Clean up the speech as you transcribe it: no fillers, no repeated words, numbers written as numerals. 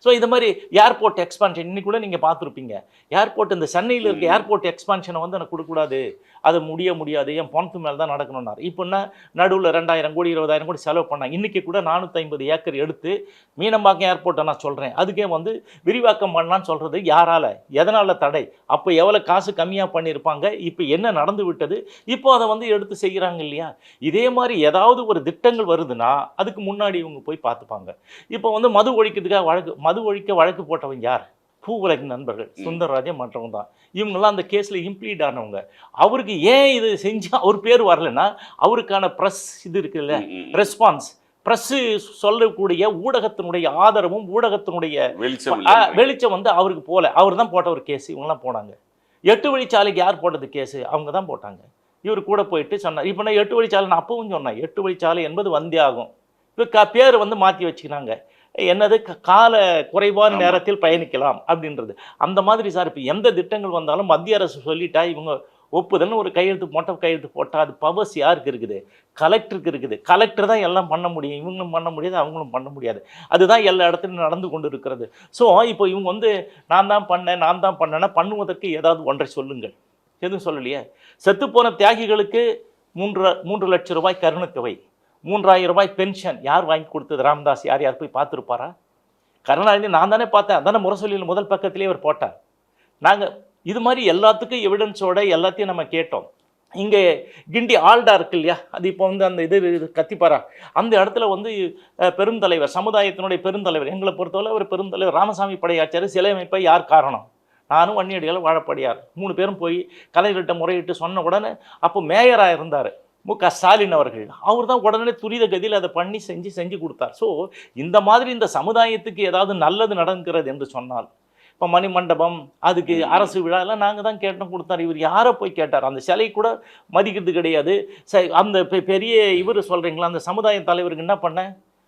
So இது மாதிரி airport expansion இன்னைக்கு கூட நீங்கள் பார்த்துருப்பீங்க. ஏர்போர்ட் இந்த சென்னையில் இருக்க ஏர்போர்ட் எக்ஸ்பான்ஷனை வந்து எனக்கு கொடுக்கக்கூடாது, அது முடியாது, என் பணத்து மேலே தான் நடக்கணும்னார். இப்போன்னா நடுவில் 2000 கோடி 20,000 கோடி செலவு பண்ணாங்க. இன்றைக்கி கூட 450 ஏக்கர் எடுத்து மீனம்பாக்கம் ஏர்போர்ட்டை நான் சொல்கிறேன், அதுக்கே வந்து விரிவாக்கம் பண்ணலான்னு சொல்கிறது யாரால், எதனால் தடை, அப்போ எவ்வளோ காசு கம்மியாக பண்ணியிருப்பாங்க, இப்போ என்ன நடந்து விட்டது, இப்போ அதை வந்து எடுத்து செய்கிறாங்க இல்லையா? இதே மாதிரி ஏதாவது ஒரு திட்டங்கள் வருதுன்னா அதுக்கு முன்னாடி இவங்க போய் பார்த்துப்பாங்க. இப்போ வந்து மது ஒழிக்கிறதுக்காக மது ஒழிக்க வழக்கு போட்டவங்க யார்? பூவுலகின் நண்பர்கள் சுந்தரராஜன் மற்றவங்க தான். இவங்கெல்லாம் அந்த கேஸில் இம்ப்ளீட் ஆனவங்க. அவருக்கு ஏன் இது செஞ்சால் அவர் பேர் வரலைன்னா அவருக்கான ப்ரெஸ் இது இருக்குல்ல, ரெஸ்பான்ஸ், ப்ரெஸ்ஸு சொல்லக்கூடிய ஊடகத்தினுடைய ஆதரவும் ஊடகத்தினுடைய வெளிச்சம் வந்து அவருக்கு போகல. அவர் தான் போட்ட ஒரு கேஸு, இவங்கெல்லாம் போனாங்க. 8 வழிச்சாலைக்கு யார் போட்டது கேஸு? அவங்க தான் போட்டாங்க. இவர் கூட போயிட்டு சொன்னார். இப்போ நான் 8 வழிச்சாலை நான் அப்பவும் சொன்னேன், 8 வழிச்சாலை என்பது வந்தே ஆகும். இப்போ பேர் வந்து மாற்றி வச்சுக்கிறாங்க, என்னது கால குறைவான நேரத்தில் பயணிக்கலாம் அப்படின்றது. அந்த மாதிரி சார் இப்போ எந்த திட்டங்கள் வந்தாலும் மத்திய அரசு சொல்லிட்டா இவங்க ஒப்புதல்னு ஒரு கையெழுத்து மொட்டை கையெழுத்து போட்டால் அது பவர்ஸ் யாருக்கு இருக்குது? கலெக்டருக்கு இருக்குது. கலெக்டர் தான் எல்லாம் பண்ண முடியும், இவங்களும் பண்ண முடியாது, அவங்களும் பண்ண முடியாது. அதுதான் எல்லா இடத்துலையும் நடந்து கொண்டு இருக்கிறது. ஸோ இப்போ இவங்க வந்து நான் தான் பண்ணேன்னா பண்ணுவதற்கு ஏதாவது ஒன்றை சொல்லுங்கள். எதுவும் சொல்லலையே. செத்துப்போன தியாகிகளுக்கு 3 லட்சம் ரூபாய் கருணைத்தொகை, 3000 ரூபாய் பென்ஷன் யார் வாங்கி கொடுத்தது? ராமதாஸ் யார் போய் பார்த்துருப்பாரா? கருணாநிதி நான் தானே பார்த்தேன், அதானே முரசொலியில் முதல் பக்கத்திலே அவர் போட்டார். நாங்கள் இது மாதிரி எல்லாத்துக்கும் எவிடன்ஸோட எல்லாத்தையும் நம்ம கேட்டோம். இங்கே கிண்டி ஆல்டா இருக்கு இல்லையா, அது இப்போ வந்து அந்த இது கத்திப்பாரா, அந்த இடத்துல வந்து பெருந்தலைவர், சமுதாயத்தினுடைய பெருந்தலைவர், எங்களை பொறுத்தவரை ஒரு பெருந்தலைவர் ராமசாமி படையாச்சார் சிலை அமைப்பை யார் காரணம்? நானும் வன்னியடிகள் வாழப்படியார் 3 பேரும் போய் கலைஞர்கிட்ட முறையிட்டு சொன்ன உடனே அப்போ மேயராக இருந்தார் மு.க. ஸ்டாலின் அவர்கள். அவர் தான் உடனே துரித கதியில் அதை பண்ணி செஞ்சு கொடுத்தார். ஸோ இந்த மாதிரி இந்த சமுதாயத்துக்கு ஏதாவது நல்லது நடக்கிறது என்று சொன்னால், இப்போ மணிமண்டபம், அதுக்கு அரசு விழாலாம் நாங்கள் தான் கேட்டோம், கொடுத்தார். இவர் யாரை போய் கேட்டார்? அந்த சிலை கூட மதிக்கிறது கிடையாது. அந்த பெரிய இவர் சொல்கிறீங்களா, அந்த சமுதாய தலைவருக்கு என்ன பண்ண